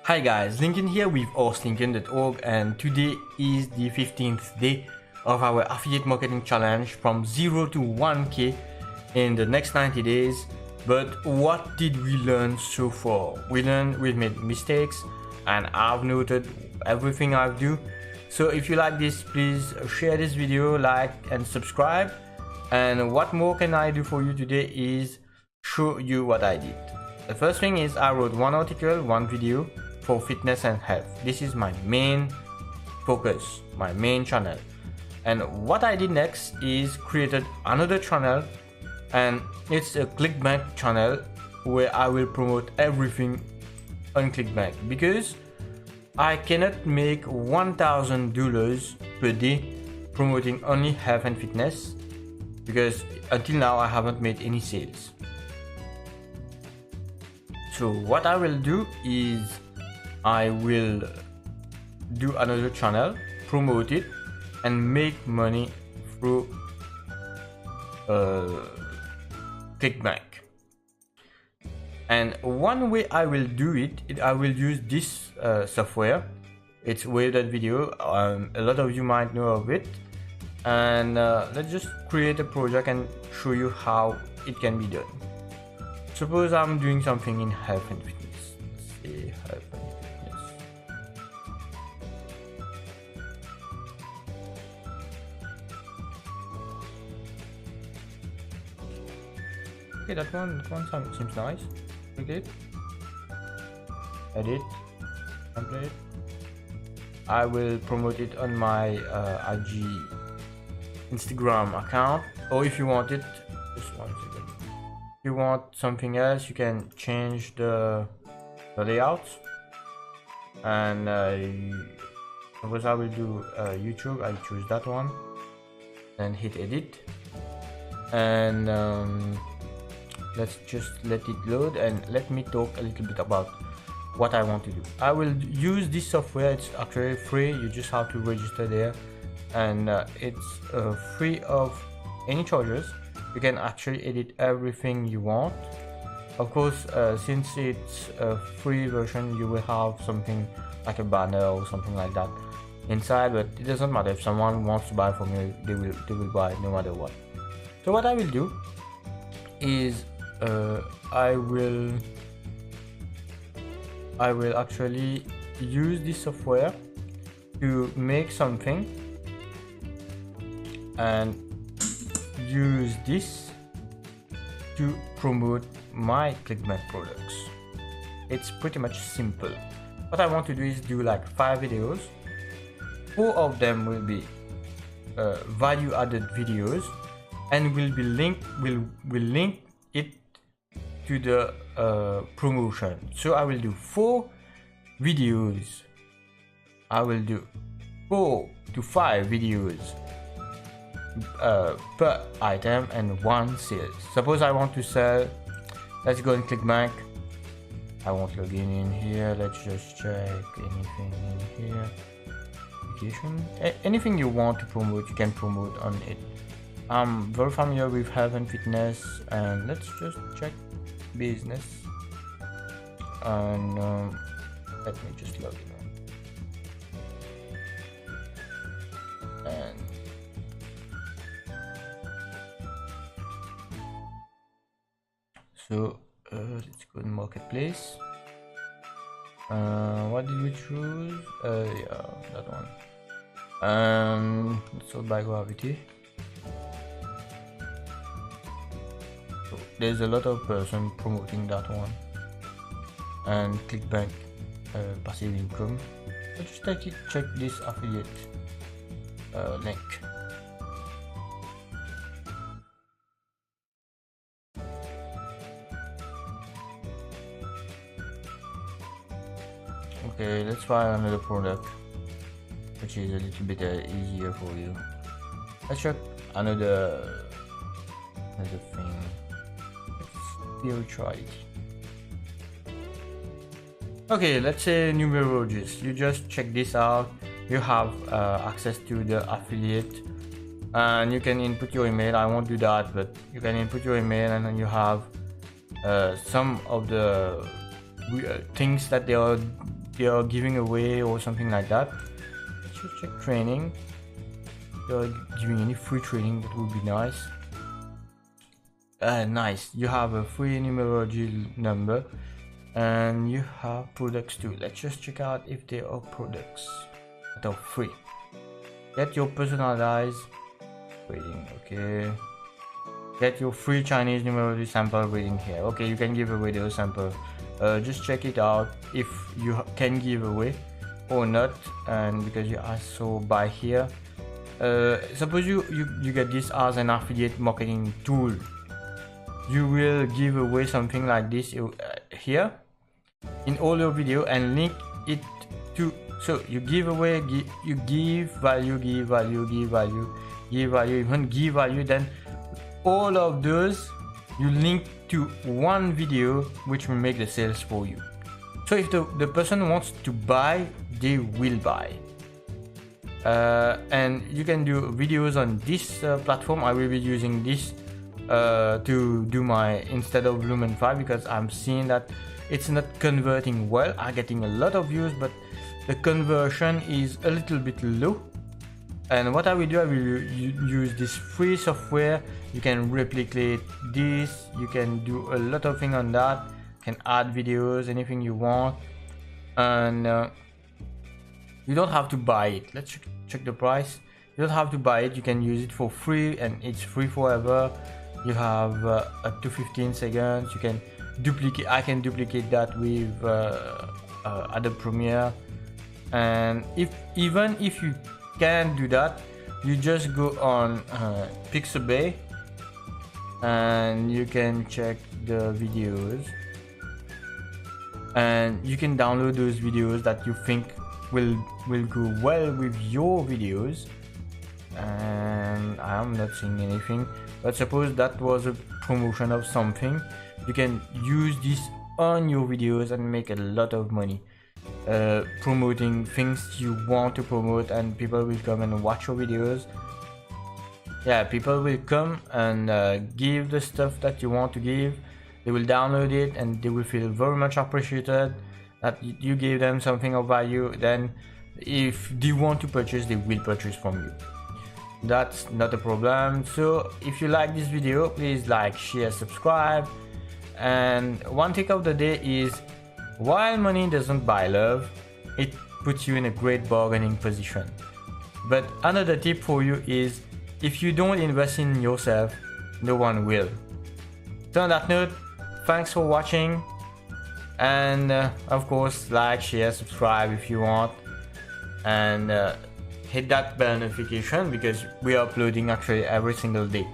Hi guys, Lincoln here with hostlincoln.org, and today is the 15th day of our affiliate marketing challenge from 0 to 1k in the next 90 days. But what did we learn so far? We made mistakes, and I've noted everything I do. So if you like this, please share this video, like and subscribe. And what more can I do for you today is show you what I did. The first thing is I wrote one article, one video for fitness and health. This is my main focus, my main channel. And what I did next is created another channel, and it's a Clickbank channel where I will promote everything on Clickbank, because I cannot make $1,000 per day promoting only health and fitness, because until now I haven't made any sales. So what I will do is I will do another channel, promote it, and make money through Clickbank. And one way I will do it, I will use this software. It's Wave.video. A lot of you might know of it. And let's just create a project and show you how it can be done. Suppose I'm doing something in health and fitness. Let's say health and fitness. Okay, that one seems nice. Okay. Edit. Template. I will promote it on my IG Instagram account, or if you want it, just one second. If you want something else, you can change the layout. And suppose I will do YouTube. I choose that one, then hit edit, and let's just let it load, and let me talk a little bit about what I want to do. I will use this software. It's actually free. You just have to register there, and it's free of any charges. You can actually edit everything you want. Of course, since it's a free version, you will have something like a banner or something like that inside, but it doesn't matter. If someone wants to buy from you, they will buy no matter what. So what I will do is I will actually use this software to make something and use this to promote my Clickbank products. It's pretty much simple. What I want to do is do like 5 videos. 4 of them will be value added videos, and will link it to the promotion. So I will do 4 videos. I will do 4 to 5 videos per item and 1 sales. Suppose I want to sell, let's go and Clickbank. I won't log in here. Let's just check anything in here. Application. Anything you want to promote, you can promote on it. I'm very familiar with health and fitness, and let's just check business, and let me just log in. And so let's go in marketplace. What did we choose? Yeah, that one. Sold by Gravity. So there's a lot of person promoting that one, and Clickbank passive income. So just check this affiliate link. Okay, let's try another product, which is a little bit easier for you. Let's check another thing. Spirituality. Okay, let's say numerologists. You just check this out. You have access to the affiliate, and you can input your email. I won't do that, but you can input your email, and then you have some of the things that they are they are giving away or something like that. Let's just check training. If they are giving any free training, that would be nice. Nice, you have a free numerology number and you have products too. Let's just check out if there are products that are free. Get your personalized reading. Okay, get your free Chinese numerology sample reading here. Okay, you can give away those sample. Just check it out if you can give away or not, and because you ask, so buy here. Suppose you get this as an affiliate marketing tool, you will give away something like this here in all your video and link it to, so you give away, you give value, give value, give value, give value, even give value, then all of those you link to one video which will make the sales for you. So if the person wants to buy, they will buy. And you can do videos on this platform. I will be using this to do my, instead of Lumen 5, because I'm seeing that it's not converting well. I'm getting a lot of views, but the conversion is a little bit low. And what I will do, I will use this free software. You can replicate this, you can do a lot of things on that, you can add videos, anything you want, and you don't have to buy it. Let's check the price. You don't have to buy it, you can use it for free and it's free forever. You have up to 15 seconds. You can duplicate, I can duplicate that with Adobe Premiere. And even if you can't do that, you just go on Pixabay and you can check the videos and you can download those videos that you think will go well with your videos. And I'm not seeing anything, but suppose that was a promotion of something, you can use this on your videos and make a lot of money promoting things you want to promote, and people will come and watch your videos. Yeah, people will come and give the stuff that you want to give. They will download it and they will feel very much appreciated that you gave them something of value. Then if they want to purchase, they will purchase from you. That's not a problem. So if you like this video, please like, share, subscribe. And one tip of the day is, while money doesn't buy love, it puts you in a great bargaining position. But another tip for you is, if you don't invest in yourself, no one will. So on that note, thanks for watching, and of course like, share, subscribe if you want, and hit that bell notification because we are uploading actually every single day.